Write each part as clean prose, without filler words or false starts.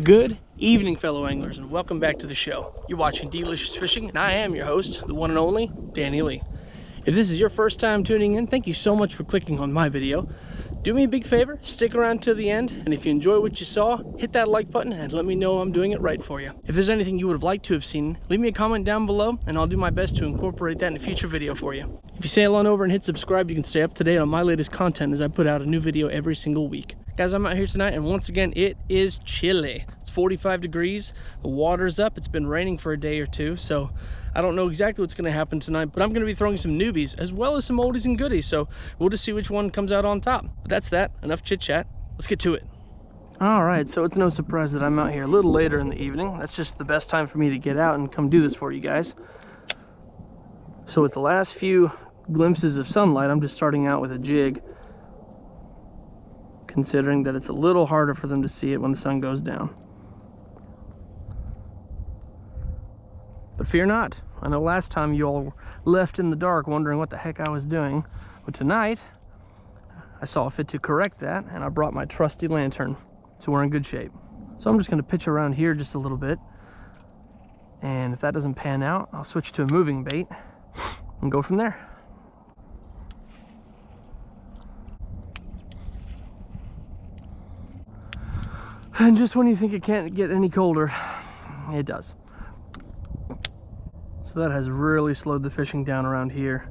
Good evening, fellow anglers, and welcome back to the show. You're watching Delicious Fishing, and I am your host, the one and only Danny Lee. If this is your first time tuning in, thank you so much for clicking on my video. Do me a big favor, stick around to the end, and if you enjoy what you saw, hit that like button and let me know I'm doing it right for you. If there's anything you would have liked to have seen, leave me a comment down below, and I'll do my best to incorporate that in a future video for you. If you sail on over and hit subscribe, you can stay up to date on my latest content as I put out a new video every single week. Guys, I'm out here tonight, and once again, it is chilly. It's 45 degrees, the water's up, it's been raining for a day or two, so I don't know exactly what's gonna happen tonight, but I'm gonna be throwing some newbies as well as some oldies and goodies, so we'll just see which one comes out on top. But that's that, enough chit chat, let's get to it. All right, so it's no surprise that I'm out here a little later in the evening. That's just the best time for me to get out and come do this for you guys. So with the last few glimpses of sunlight, I'm just starting out with a jig, considering that it's a little harder for them to see it when the sun goes down. But fear not. I know last time you all left in the dark wondering what the heck I was doing. But tonight, I saw fit to correct that, and I brought my trusty lantern. So we're in good shape. So I'm just going to pitch around here just a little bit. And if that doesn't pan out, I'll switch to a moving bait and go from there. And just when you think it can't get any colder, it does. So that has really slowed the fishing down around here.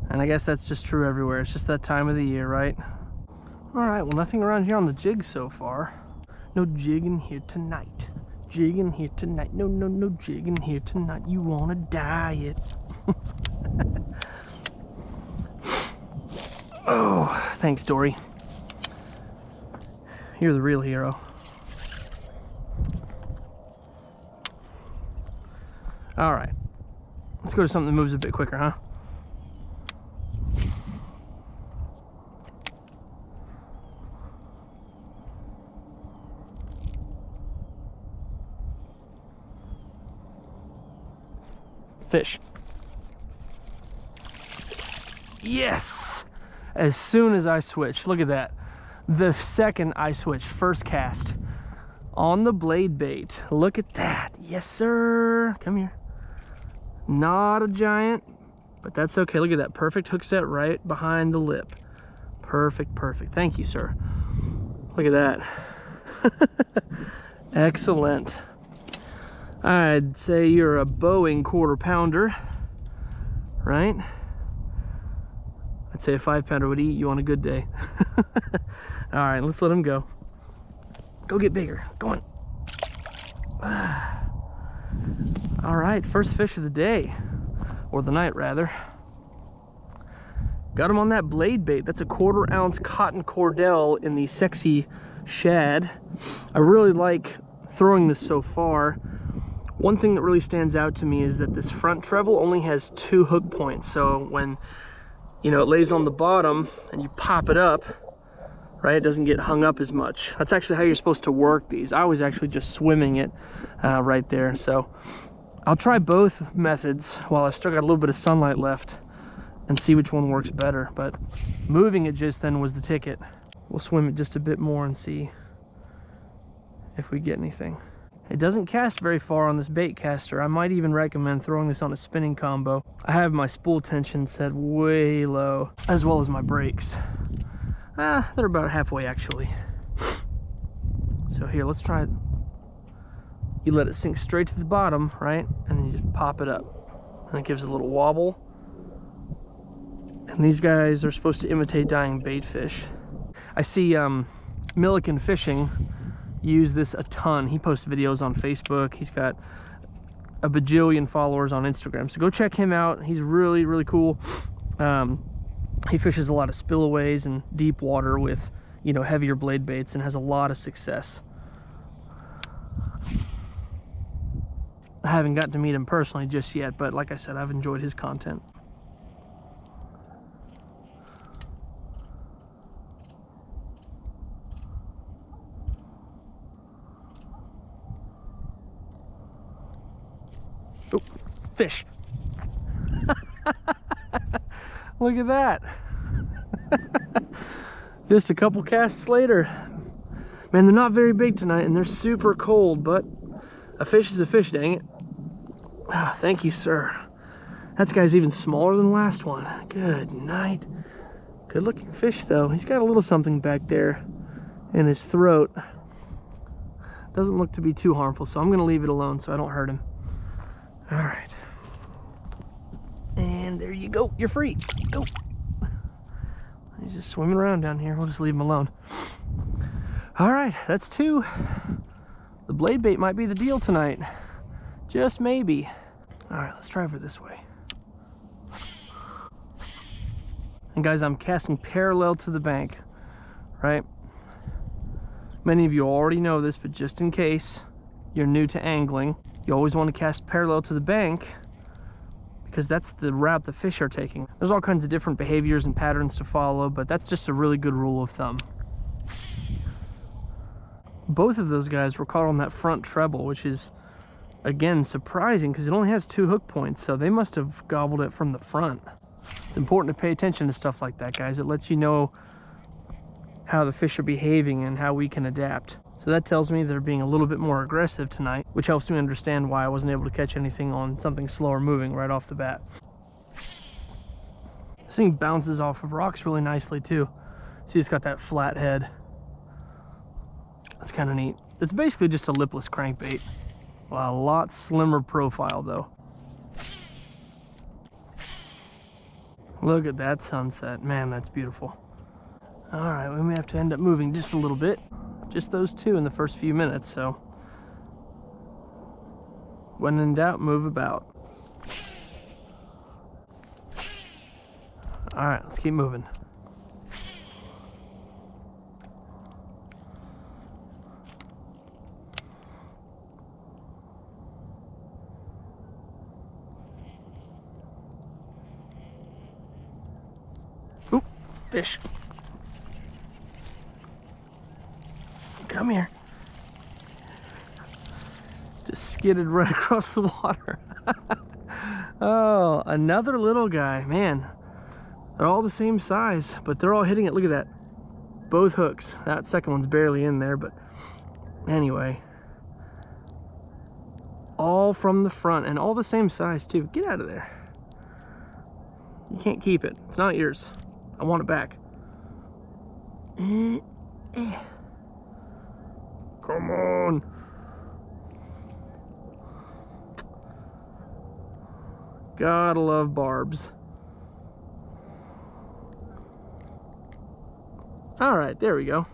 And I guess that's just true everywhere. It's just that time of the year, right? All right, well, nothing around here on the jig so far. No jigging here tonight. Jigging here tonight. No jigging here tonight. You wanna diet. Oh, thanks, Dory. You're the real hero. All right, let's go to something that moves a bit quicker, huh? Fish. Yes! As soon as I switch, look at that. The second I switch, first cast on the blade bait. Look at that. Yes, sir. Come here. Not a giant, but that's okay. Look at that. Perfect hook set right behind the lip. Perfect, perfect. Thank you, sir. Look at that. Excellent. I'd say you're a Boeing quarter pounder, right? I'd say a 5-pounder would eat you on a good day. All right, let's let him go. Go get bigger. Go on. All right, first fish of the day, or the night rather. Got him on that blade bait. That's a 1/4 ounce cotton cordell in the Sexy Shad. I really like throwing this so far. One thing that really stands out to me is that this front treble only has 2 hook points. So when, you know, it lays on the bottom and you pop it up, right, it doesn't get hung up as much. That's actually how you're supposed to work these. I was actually just swimming it right there. So I'll try both methods while I've still got a little bit of sunlight left and see which one works better. But moving it just then was the ticket. We'll swim it just a bit more and see if we get anything. It doesn't cast very far on this bait caster. I might even recommend throwing this on a spinning combo. I have my spool tension set way low, as well as my brakes. They're about halfway actually. So here, let's try it. You let it sink straight to the bottom, right? And then you just pop it up. And it gives a little wobble. And these guys are supposed to imitate dying bait fish. I see Milliken Fishing use this a ton. He posts videos on Facebook. He's got a bajillion followers on Instagram. So go check him out. He's really, really cool. He fishes a lot of spillaways and deep water with, you know, heavier blade baits and has a lot of success. I haven't gotten to meet him personally just yet, but like I said, I've enjoyed his content. Oh, fish. Look at that. Just a couple casts later, Man, they're not very big tonight, and they're super cold, but a fish is a fish, dang it. Ah, thank you, sir. That guy's even smaller than the last one. Good night. Good looking fish, though. He's got a little something back there in his throat. Doesn't look to be too harmful, so I'm going to leave it alone so I don't hurt him. All right. And there you go. You're free. Go. He's just swimming around down here. We'll just leave him alone. All right, that's 2. The blade bait might be the deal tonight. Just maybe. All right, let's try over this way. And guys, I'm casting parallel to the bank, right? Many of you already know this, but just in case you're new to angling, you always want to cast parallel to the bank because that's the route the fish are taking. There's all kinds of different behaviors and patterns to follow, but that's just a really good rule of thumb. Both of those guys were caught on that front treble, which is, again, surprising because it only has 2 hook points, so they must have gobbled it from the front. It's important to pay attention to stuff like that, guys. It lets you know how the fish are behaving and how we can adapt. So that tells me they're being a little bit more aggressive tonight, which helps me understand why I wasn't able to catch anything on something slower moving right off the bat. This thing bounces off of rocks really nicely too. See, it's got that flat head. That's kind of neat. It's basically just a lipless crankbait. Well, a lot slimmer profile though. Look at that sunset. Man, that's beautiful. All right, we may have to end up moving just a little bit. Just those 2 in the first few minutes, so when in doubt, move about. All right, let's keep moving. Oop, fish. Come here. Just skidded right across the water. Oh, another little guy. Man, they're all the same size, but they're all hitting it. Look at that. Both hooks. That second one's barely in there, but anyway. All from the front and all the same size too. Get out of there. You can't keep it. It's not yours. I want it back. Come on. Gotta love barbs. All right, there we go.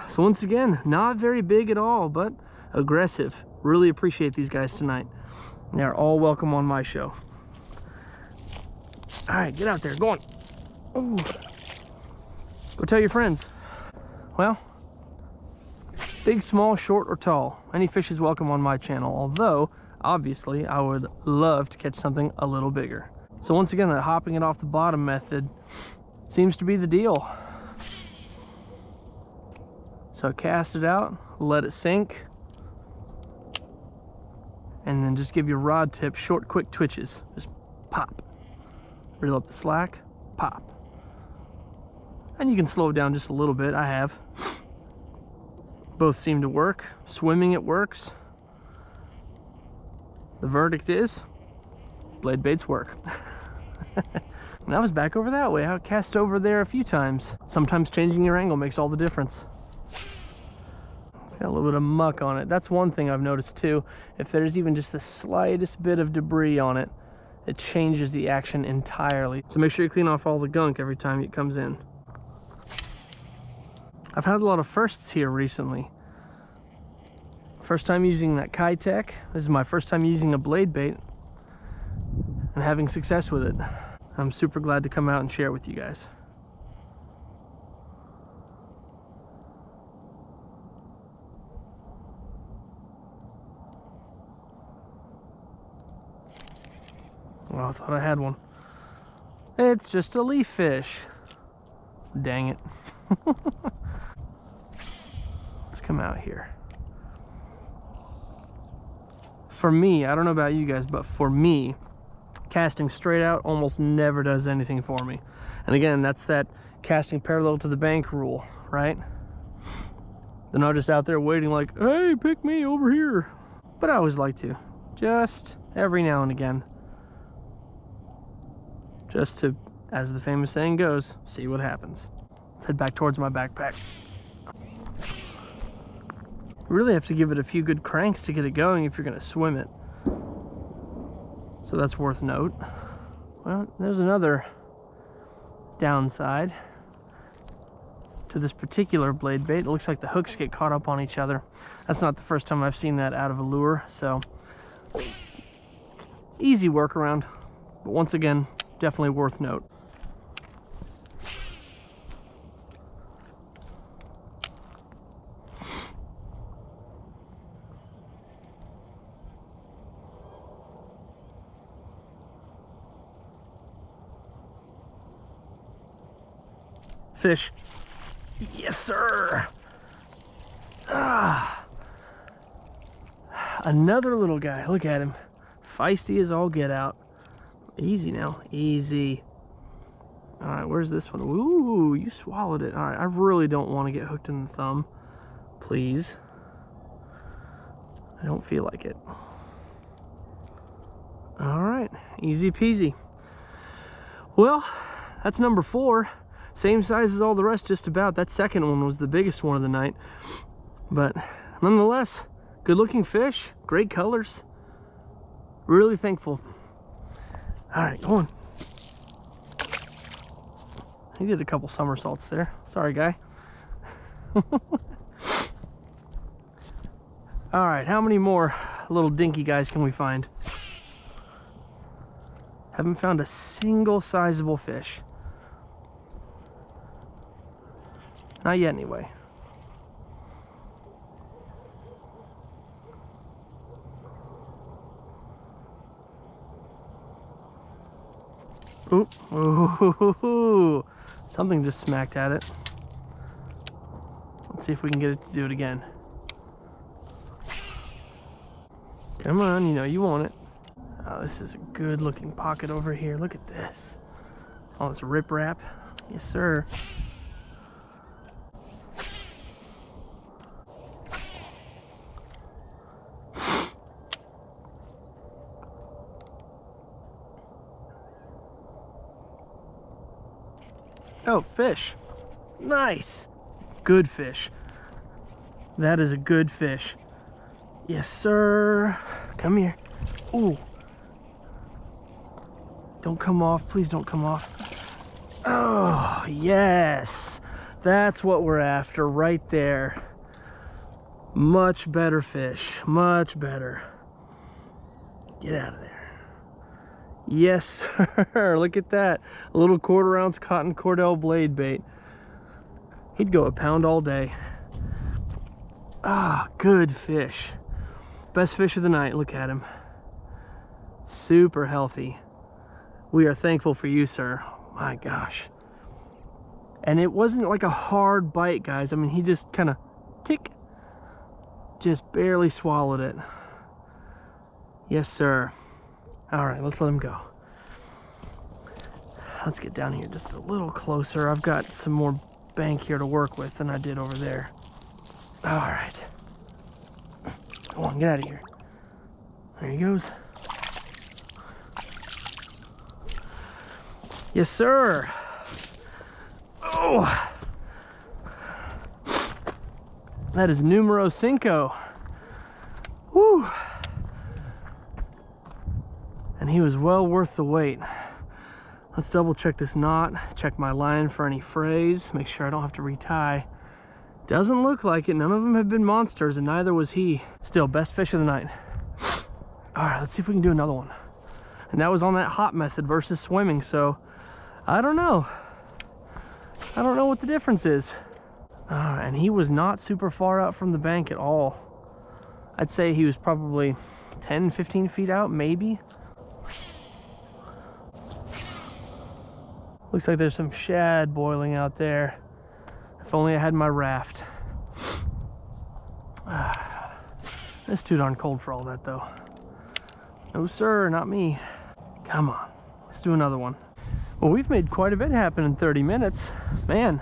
So once again, not very big at all, but aggressive. Really appreciate these guys tonight. They're all welcome on my show. All right, get out there, go on. Ooh. Go tell your friends. Well, big, small, short, or tall, any fish is welcome on my channel, although, obviously, I would love to catch something a little bigger. So once again, that hopping it off the bottom method seems to be the deal. So cast it out, let it sink, and then just give your rod tip short, quick twitches. Just pop. Reel up the slack, pop. And you can slow it down just a little bit. I have. Both seem to work. Swimming, it works. The verdict is, blade baits work. And I was back over that way. I cast over there a few times. Sometimes changing your angle makes all the difference. It's got a little bit of muck on it. That's one thing I've noticed too. If there's even just the slightest bit of debris on it, it changes the action entirely. So make sure you clean off all the gunk every time it comes in. I've had a lot of firsts here recently. First time using that Keitech. This is my first time using a blade bait and having success with it. I'm super glad to come out and share with you guys. Well, I thought I had one. It's just a leaf fish. Dang it. Let's come out here. For me, I don't know about you guys, but for me, casting straight out almost never does anything for me. And again, that's that casting parallel to the bank rule, right? They're not just out there waiting like, hey, pick me over here. But I always like to, just every now and again, just to, as the famous saying goes, see what happens. Let's head back towards my backpack. You really have to give it a few good cranks to get it going if you're gonna swim it. So that's worth note. Well, there's another downside to this particular blade bait. It looks like the hooks get caught up on each other. That's not the first time I've seen that out of a lure, so easy workaround, but once again, definitely worth note. Fish. Yes, sir. Ah. Another little guy. Look at him. Feisty as all get out. Easy now. Easy. All right, where's this one? Ooh, you swallowed it. All right, I really don't want to get hooked in the thumb. Please. I don't feel like it. All right, easy peasy. Well, that's number 4. Same size as all the rest, just about. That second one was the biggest one of the night. But nonetheless, good looking fish, great colors. Really thankful. All right, go on. He did a couple somersaults there. Sorry, guy. All right, how many more little dinky guys can we find? Haven't found a single sizable fish. Not yet, anyway. Ooh, ooh, something just smacked at it. Let's see if we can get it to do it again. Come on, you know you want it. Oh, this is a good looking pocket over here. Look at this. All this riprap. Yes, sir. Oh, fish. Nice. Good fish. That is a good fish. Yes, sir. Come here. Ooh. Don't come off. Please don't come off. Oh, yes. That's what we're after right there. Much better fish. Much better. Get out of there. Yes, sir. Look at that. A little 1/4 ounce cotton cordell blade bait. He'd go a pound all day. Ah, good fish. Best fish of the night. Look at him. Super healthy. We are thankful for you, sir. My gosh. And it wasn't like a hard bite, guys. I mean, he just kind of tick. Just barely swallowed it. Yes, sir. All right, let's let him go. Let's get down here just a little closer. I've got some more bank here to work with than I did over there. All right. Come on, get out of here. There he goes. Yes, sir. Oh. That is numero 5. Woo. And he was well worth the wait. Let's double check this knot, check my line for any frays, make sure I don't have to retie. Doesn't look like it. None of them have been monsters, and neither was he. Still, best fish of the night. All right, let's see if we can do another one. And that was on that hop method versus swimming, so I don't know. I don't know what the difference is. And he was not super far out from the bank at all. I'd say he was probably 10, 15 feet out, maybe. Looks like there's some shad boiling out there. If only I had my raft. It's too darn cold for all that, though. No, sir, not me. Come on, let's do another one. Well, we've made quite a bit happen in 30 minutes. Man,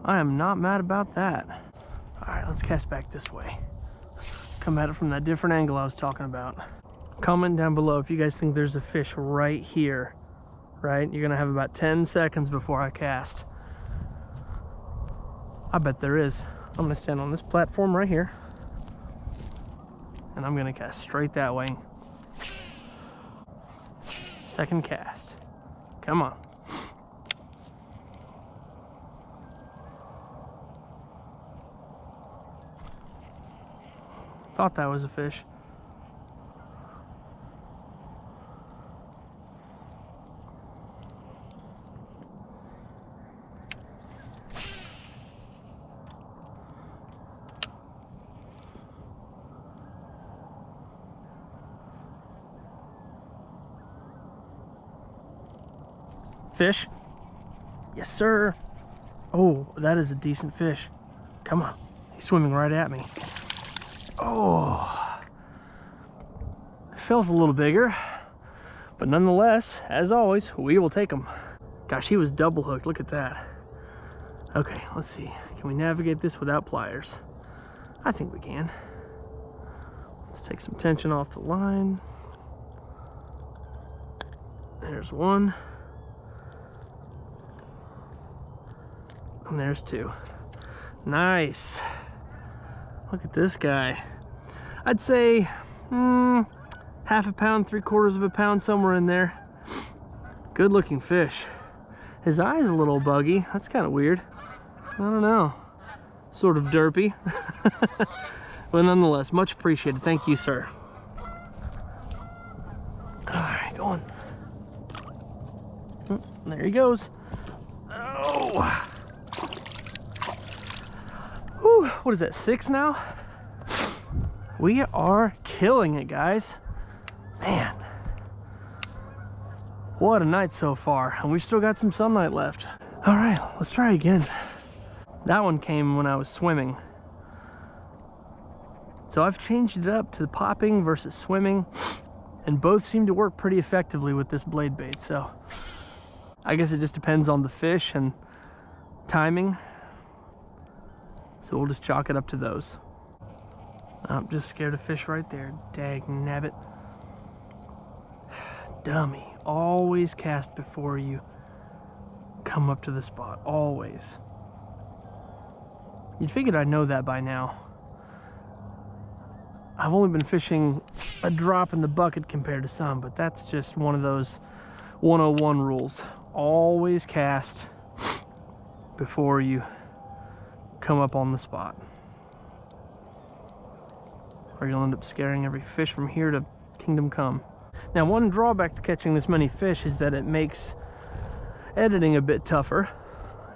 I am not mad about that. All right, let's cast back this way. Come at it from that different angle I was talking about. Comment down below if you guys think there's a fish right here, right? You're gonna have about 10 seconds before I cast. I bet there is. I'm gonna stand on this platform right here, and I'm gonna cast straight that way. Second cast. Come on. Thought that was a fish. Fish. Yes, sir. Oh, that is a decent fish. Come on. He's swimming right at me. Oh. Felt a little bigger, but nonetheless, as always, we will take him. Gosh, he was double hooked. Look at that. Okay, let's see. Can we navigate this without pliers? I think we can. Let's take some tension off the line. There's one. And there's two. Nice. Look at this guy. I'd say half a pound, 3/4 of a pound, somewhere in there. Good looking fish. His eye's a little buggy. That's kind of weird. I don't know. Sort of derpy. But nonetheless, much appreciated. Thank you, sir. All right, go on. There he goes. Oh. Whew, what is that, 6 now? We are killing it, guys. Man. What a night so far. And we've still got some sunlight left. All right, let's try again. That one came when I was swimming. So I've changed it up to popping versus swimming, and both seem to work pretty effectively with this blade bait. So I guess it just depends on the fish and timing. So we'll just chalk it up to those. I'm just scared of fish right there. Dag nabbit. Dummy. Always cast before you come up to the spot. Always. You'd figured I'd know that by now. I've only been fishing a drop in the bucket compared to some, but that's just one of those 101 rules. Always cast before you come up on the spot, or you'll end up scaring every fish from here to kingdom come. Now, one drawback to catching this many fish is that it makes editing a bit tougher,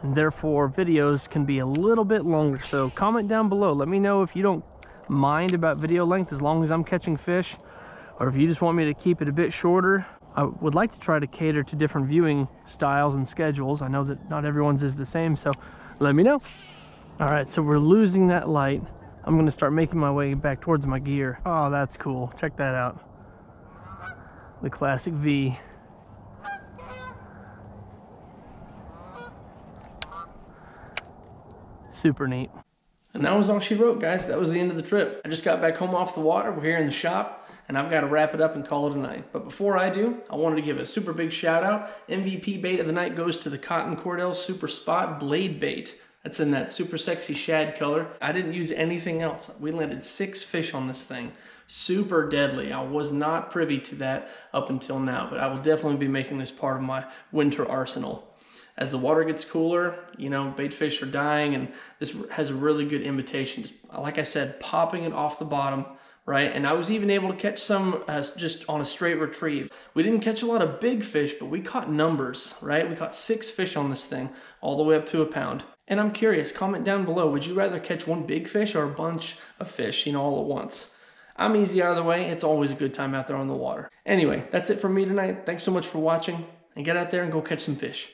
and therefore videos can be a little bit longer. So comment down below, let me know if you don't mind about video length as long as I'm catching fish, or if you just want me to keep it a bit shorter. I would like to try to cater to different viewing styles and schedules. I know that not everyone's is the same, so let me know. All right, so we're losing that light. I'm gonna start making my way back towards my gear. Oh, that's cool. Check that out. The classic V. Super neat. And that was all she wrote, guys. That was the end of the trip. I just got back home off the water. We're here in the shop, and I've got to wrap it up and call it a night. But before I do, I wanted to give a super big shout out. MVP bait of the night goes to the Cotton Cordell Super Spot Blade Bait. That's in that super sexy shad color. I didn't use anything else. We landed 6 fish on this thing. Super deadly. I was not privy to that up until now, but I will definitely be making this part of my winter arsenal. As the water gets cooler, you know, bait fish are dying, and this has a really good imitation. Just, like I said, popping it off the bottom, right? And I was even able to catch some just on a straight retrieve. We didn't catch a lot of big fish, but we caught numbers, right? We caught 6 fish on this thing, all the way up to a pound. And I'm curious, comment down below, would you rather catch one big fish or a bunch of fish, you know, all at once? I'm easy either way. It's always a good time out there on the water. Anyway, that's it from me tonight. Thanks so much for watching, and get out there and go catch some fish.